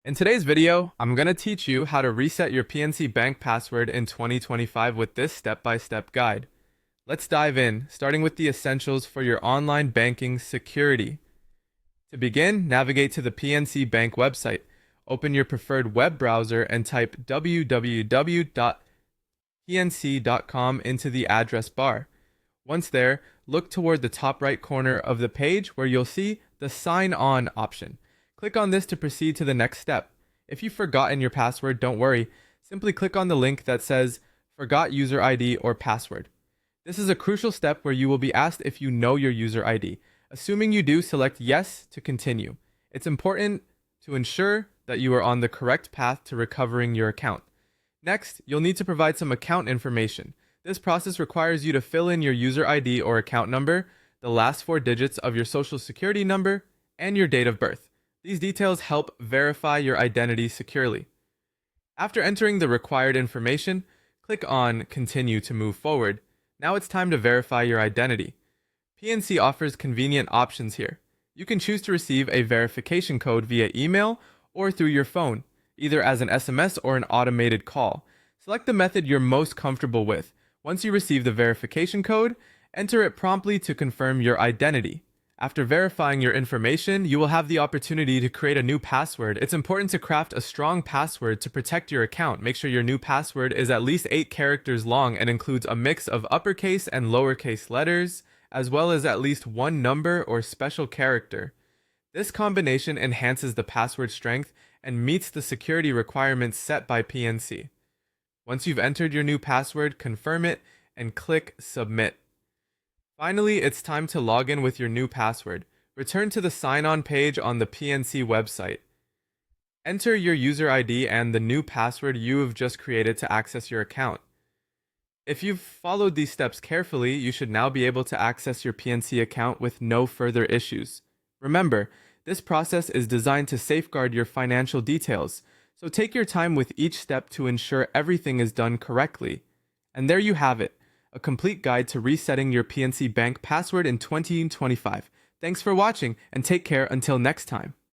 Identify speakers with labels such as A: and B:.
A: In today's video, I'm going to teach you how to reset your PNC Bank password in 2025 with this step-by-step guide. Let's dive in, starting with the essentials for your online banking security. To begin, navigate to the PNC Bank website. Open your preferred web browser and type www.pnc.com into the address bar. Once there, look toward the top right corner of the page where you'll see the Sign On option. Click on this to proceed to the next step. If you've forgotten your password, don't worry. Simply click on the link that says Forgot User ID or Password. This is a crucial step where you will be asked if you know your user ID. Assuming you do, select Yes to continue. It's important to ensure that you are on the correct path to recovering your account. Next, you'll need to provide some account information. This process requires you to fill in your user ID or account number, the last 4 digits of your social security number, and your date of birth. These details help verify your identity securely. After entering the required information, click on Continue to move forward. Now it's time to verify your identity. PNC offers convenient options here. You can choose to receive a verification code via email or through your phone, either as an SMS or an automated call. Select the method you're most comfortable with. Once you receive the verification code, enter it promptly to confirm your identity. After verifying your information, you will have the opportunity to create a new password. It's important to craft a strong password to protect your account. Make sure your new password is at least 8 characters long and includes a mix of uppercase and lowercase letters, as well as at least one number or special character. This combination enhances the password strength and meets the security requirements set by PNC. Once you've entered your new password, confirm it and click Submit. Finally, it's time to log in with your new password. Return to the sign-on page on the PNC website. Enter your user ID and the new password you have just created to access your account. If you've followed these steps carefully, you should now be able to access your PNC account with no further issues. Remember, this process is designed to safeguard your financial details, so take your time with each step to ensure everything is done correctly. And there you have it. A complete guide to resetting your PNC Bank password in 2025. Thanks for watching and take care until next time.